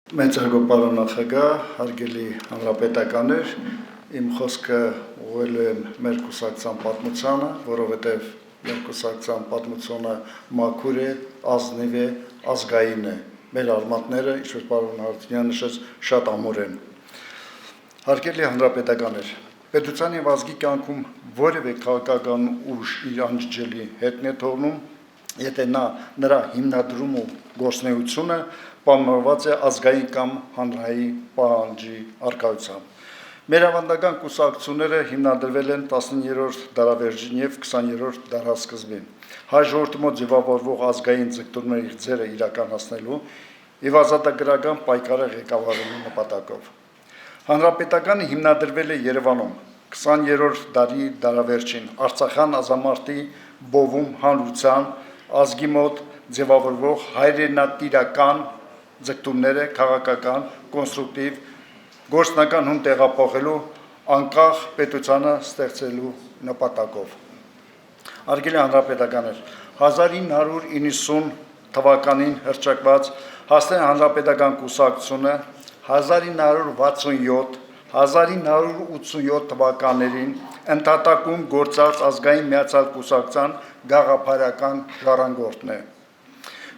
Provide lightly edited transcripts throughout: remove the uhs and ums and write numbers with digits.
Մեծարգո պարոն նախագահ, հարգելի հանրապետականներ, իմ խոսքը ուղղել եմ մեր կուսակցության պատմությանը, որովհետև մեր կուսակցության պատմությունը մաքուր է, ազնիվ է, ազգային է։ Մեր արմատները, ինչպես պարոն Հարությունյանը նշեց, շատ ամուր են։ Հարգելի հանրապետականներ, պետության եւ ազգի կյանքում որևէ քաղաքական ուժ իր անջելի հետն է թողնում, եթե նրա հիմնադրում ու գործունեությունը պայմանավորված է ազգային կամ հանրային պահանջի առկայությամբ։ Մեր ավանդական կուսակցությունները հիմնադրվել են 19-րդ դարավերջին եւ 20-րդ դարասկզբին։ Հայ ժողովրդի մոտ ձևավորվող ազգային ձգտումների ձեռը իրականացնելու եւ ազատագրական պայքարը ղեկավարելու նպատակով։ Հանրապետականը հիմնադրվել է Երևանում 20-րդ դարի դարավերջին Արցախյան ազամարտի բովում հանրության ազգի մոտ ձևավորվող հայրենատիրական ձգտումները քաղաքական, կոնստրուկտիվ, գործնական հում տեղափոխելու անկախ պետությանը ստեղծելու նպատակով։ Հարգելի հանրապետականներ, 1990 թվականին հռչակված Հայաստանի Հանրապետական կուսակցությունը 1967-1987 թվականներին ընդհատակում գործած ազգային միացյալ կուսակցության գաղափարական ժառանգորդն է։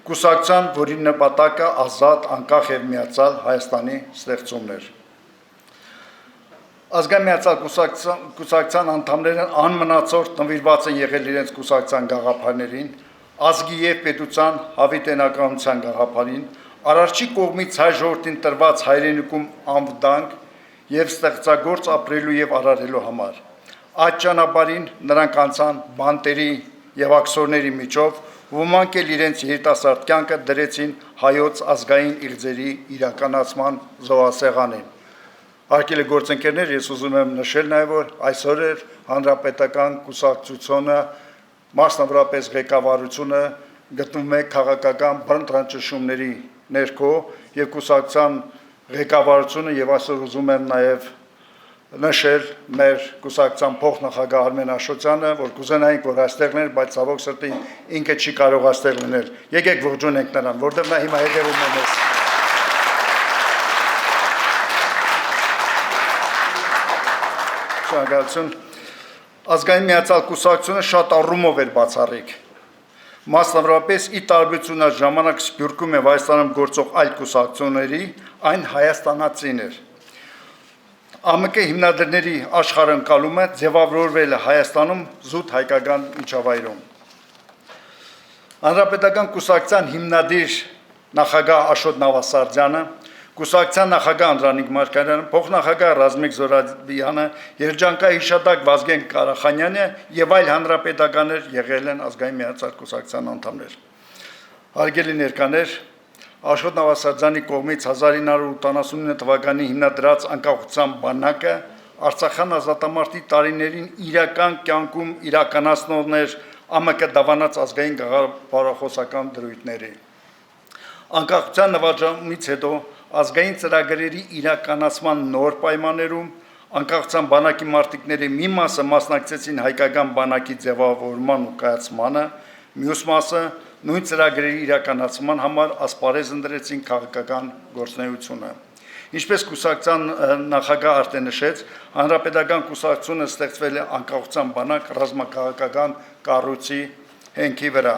Կուսակցության, որի նպատակը ազատ, անկախ եւ միացյալ Հայաստանի ստեղծումն էր։ Ազգային միացյալ կուսակցության անդամները անմնացորդ նվիրված են եղել իրենց կուսակցության գաղափարներին, ազգի եւ պետության հավիտենականության գաղափարին, Արարչի կողմից հայ ժողովրդին տրված հայրենիքում անվտանգ եւ ստեղծագործ ապրելու եւ արարելու համար։ Այդ ճանապարհին նրանք անցան բանտերի եւ աքսորների միջով, ոմանք էլ իրենց երիտասարդ կյանքը դրեցին հայոց ազգային իղձերի իրականացման զոհասեղանին։ Հարգելի գործընկերներ, ես ուզում եմ նշել նաեւ, որ այսօր էր հանրապետական կուսակցությունը, մասնավորապես ղեկավարությունը գտնվում է քաղաքական բռնտրաճնշումների ներքո եւ կուսակցության ղեկավարությունը եւ այսօր ուզում եմ նաեւ նշել մեր կուսակցության փոխնախագահ Արմեն Աշոտյանը, որ կուզենայինք, որ այստեղ լիներ, բայց ցավոք սրտի ինքը չի կարող այստեղ լինել։ Եկեք ողջունենք նրան, որտեղ նա հիմա հետևում է մեզ։ Շնորհակալություն։ Ազգային միացյալ կուսակցությունը շատ առումով էր բացառիկ։ Մասնավորապես ի տարբերություն այդ ժամանակ Սփյուռքում եւ Հայաստանում գործող այլ կուսակցությունների, այն հայաստանացին էր։ ԱՄԿ հիմնադրների աշխարհընկալումը ձևավորվել է Հայաստանում զուտ հայկական միջավայրում։ Հանրապետական կուսակցության հիմնադիր նախագահ Աշոտ Նավասարդյանը, կուսակցության նախագահ Անդրանիկ Մարգարյանը, փոխնախագահ Ռազմիկ Զորաբյանը, երջանկահիշատակ Վազգեն Ղարախանյանը եւ այլ հանրապետականներ եղել են ազգային միացյալ կուսակցության անդամներ։ Հարգելի ներկաներ, Աշոտ Նավասարդյանի կողմից 1989 թվականին հիմնադրած անկախության բանակը Արցախյան ազատամարտի տարիներին իրական կյանքում իրականացնողն էր ԱՄԿ դավանած ազգային գաղափարախոսական դրույթների։ Անկախության նվաճումից հետո ազգային ծրագրերի իրականացման նոր պայմաններում անկախության բանակի մարտիկների մի մասը մասնակցեցին հայկական բանակի ձևավորման ու կայացմանը, մյուս մասը նույն ծրագրերի իրականացման համար ասպարեզ ընտրեցին քաղաքական գործունեությունը։ Ինչպես կուսակցության նախագահ արդեն նշեց, հանրապետական կուսակցությունը ստեղծվել է անկախության բանակ ռազմաքաղաքական կառույցի հենքի վրա։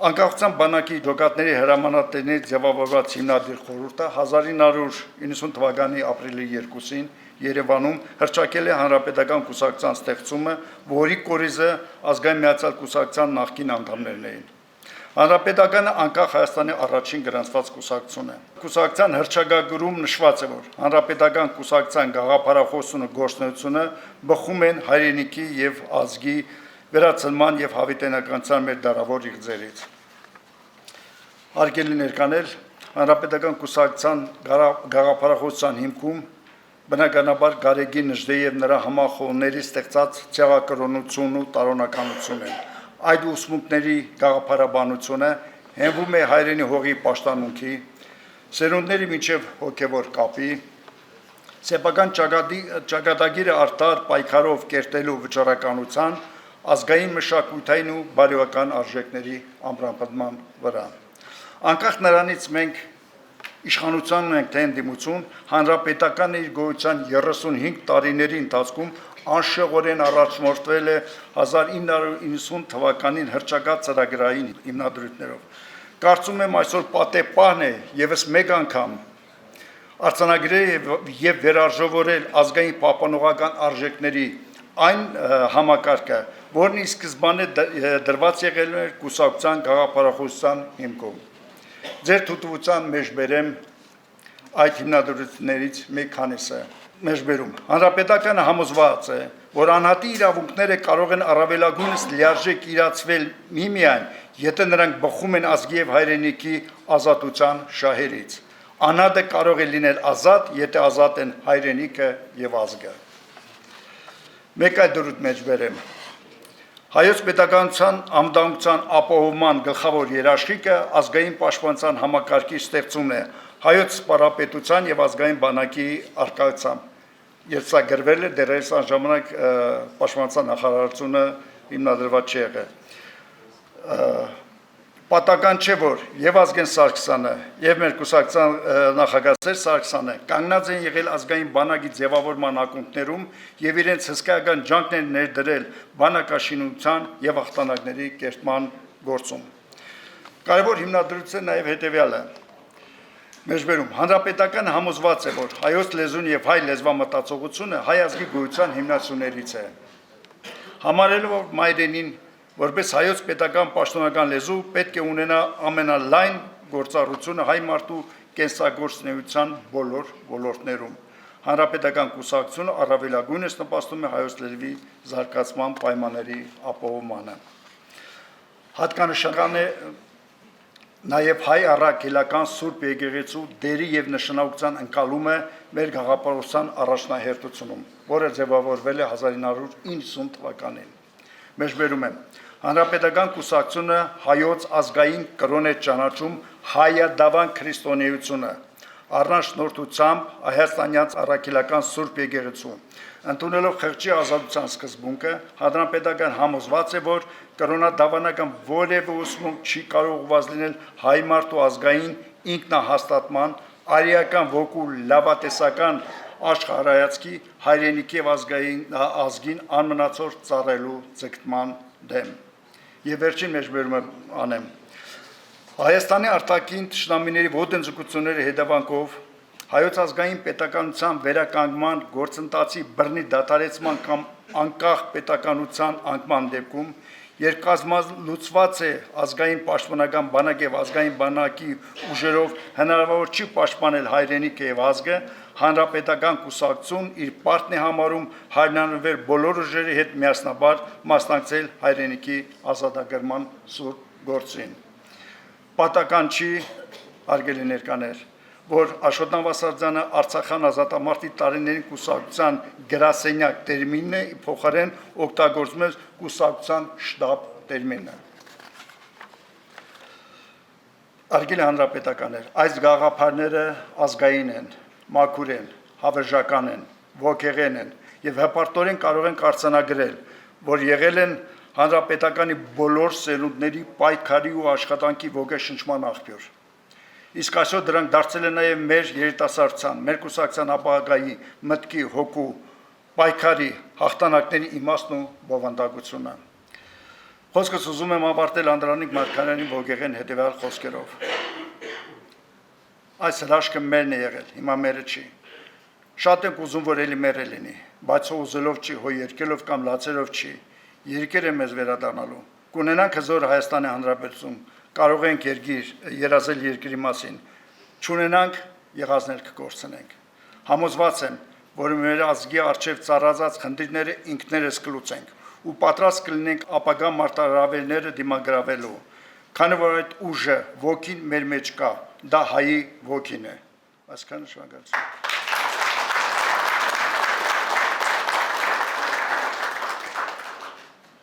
Անկախության բանակի ջոկատների հրամանատարների ձևավորված հիմնադիր խորհուրդը 1990 թվականի ապրիլի 2-ին Երևանում հռչակել է հանրապետական կուսակցության ստեղծումը, որի կորիզը ազգային միացյալ կուսակցության նախկին անդամներն էին։ Հանրապետականը անկախ Հայաստանի առաջին գրանցված կուսակցություն է։ Կուսակցության հռչակագրում նշված է, որ հանրապետական կուսակցության գաղափարախոսությունը գործունեությունը բխում են հայրենիքի եւ ազգի վերացնման եւ հավիտենականության մեր դարավոր իղձերից։ Հարգելի ներկաներ, հանրապետական կուսակցության գաղափարախոսության հիմքում բնականաբար Գարեգին Նժդեի եւ նրա համախոհների ստեղծած ցեղակրոնություն ու տարօնականություն են։ Այդ ուսմունքների գաղափարաբանությունը հենվում է հայրենի հողի պաշտամունքի, սերունդների միջև հոգևոր կապի, սեփական ճակատագիրը արդար պայքարով կերտելու վճռականության, ազգային մշակութային ու բարոյական արժեքների ամրապնդման վրա։ Անկախ նրանից մենք Իշխանությանն ենք թե ընդդիմություն, հանրապետականը իր գոյության 35 տարիների ընթացքում անշեղորեն առաջնորդվել է 1990 թվականին հռչակած ծրագրային հիմնադրույթներով։ Կարծում եմ այսօր պատեպահն է եւս մեկ անգամ արձանագրել եւ վերարժևորել ազգային պահպանողական արժեքների այն համակարգը, որն ի սկզբանե դրված եղել էր կուսակցության գաղափարախոսության հիմքում։ Ձեր թույլտվության մեջ բերեմ այդ հիմնադրույթներից մի քանիսը մեջբերում։ Հանրապետականը համոզված է, որ անհատի իրավունքները կարող են առավելագույնս լիարժեք իրացվել միմիայն, եթե նրանք բխում են ազգի եւ հայրենիքի ազատության շահերից։ Անհատը կարող է լինել ազատ, եթե ազատ են հայրենիքը եւ ազգը։ Մեկ այլ դրույթ մեջբերեմ։ Հայոց պետականության անդամության ապահովման գլխավոր երաշխիքը ազգային պաշտպանության համակարգի ստեղծումն է հայոց սպառապետության եւ ազգային բանակի արկայությամբ։ Երբ սա գրվել է, դեռևս այն ժամանակ պաշտպանության նախարարությունը հիմնադրված չի եղել։ Պատական չէ, որ եւ Ազգեն Սարգսյանը եւ մեր կուսակցության նախագահ Սերժ Սարգսյանը կանգնած են եղել ազգային բանակի ձևավորման ակունքներում եւ իրենց հսկայական ջանքներ ներդրել բանակաշինության եւ հաղթանակների կերտման գործում։ Կարևոր հիմնադրույթը նաեւ հետեւյալը։ Մեջբերում հանրապետականը համոզված է, որ հայոց լեզուն եւ հայ լեզվամտածողությունը հայ ազգի գոյության հիմնասյուներից է։ Համարելով որ մայրենին որպես հայոց պետական պաշտոնական լեզու պետք է ունենա ամենալայն գործառությունը հայ մարդու կենսագործունեության բոլոր ոլորտներում։ Հանրապետական կուսակցությունը առավելագույնս նպաստում է հայոց լեզվի զարգացման պայմանների ապահովմանը։ Հատկանշական է նաև հայ առաքելական Սուրբ Եկեղեցու դերի եւ նշանակության ընկալումը մեր գաղափարության առաջնահերթությունում, որը ձևավորվել է 1990 թվականին։ Մեջբերում եմ հանրապետական կուսակցությունը հայոց ազգային կրոն է ճանաչում հայադավան քրիստոնեությունը առնչնորդությամբ հայաստանյան առաքելական Սուրբ Եկեղեցու ընդունելով խղճի ազատության սկզբունքը հանրապետական համոզված է, որ կրոնադավանական որևէ ուսմունք չի կարողված լինել հայ մարդու ազգային ինքնահաստատման, արիական ոգու լավատեսական աշխարհայացքի հայրենիքի եւ ազգին անմնացոր ծառայելու ձգտման դեմ։ Եվ վերջին մեջբերումը անեմ։ Հայաստանի արտաքին թշնամիների ոտնձգությունների հետևանքով հայոց ազգային պետականության վերականգնման գործընթացի բռնի դադարեցման կամ անկախ պետականության անկման դեպքում երբ կազմալուծված է ազգային պաշտպանական բանակ եւ ազգային բանակի ուժերով հնարավոր չի պաշտպանել հայրենիքը եւ ազգը, հանրապետական կուսակցություն իր պարտն է համարում հայրենանվեր բոլոր ուժերի հետ միասնաբար մասնակցել հայրենիքի ազատագրման սուրբ գործին։ Պատական չի, հարգելի ներկաներ, որ Աշոտ Նավասարդյանը Արցախյան ազատամարտի տարիներին կուսակցության գրասենյակ տերմինն է, փոխարեն օգտագործում է կուսակցության շտաբ տերմինը։ Հարգելի հանրապետականներ, այս գաղափարները ազգային են, մաքուր են, հավերժական են, ոգեղեն են եւ հպարտորեն կարող են արձանագրել, որ եղել են հանրապետականի բոլոր սերունդների պայքարի ու աշխատանքի ոգեշնչման աղբյուր։ Իսկ այսօր դրանք դարձել են նաև մեր երիտասարդության, մեր կուսակցության ապագայի մտքի, հոգու, պայքարի, հաղթանակների իմաստն ու բովանդակությունը։ Խոսքս ուզում եմ ավարտել Անդրանիկ Մարգարյանի ոգեղեն հետևյալ խոսքերով։ Այս հրաշքը մերն է եղել, հիմա մերը չի։ Շատ ենք ուզում, որ էլի մերը լինի, բայց ուզելով չի, հո երկելով կամ լացելով չի։ Երկեր է մեզ վերադառնալու։ Կունենանք հզոր Հայաստանի Հանրապետություն, կարող ենք երազել երկրի մասին, չունենանք եղածներ կկորցնենք։ Համոզված եմ, որ մեր ազգի առջև ծառացած խնդիրները ինքներս կլուծենք ու պատրաստ կլինենք ապագա մարտահրավերները դիմագրավելու, քանի որ այդ ուժը ոգին մեր մեջ կա, դա հայի ոգին է։ Այսքանը շնորհակալություն։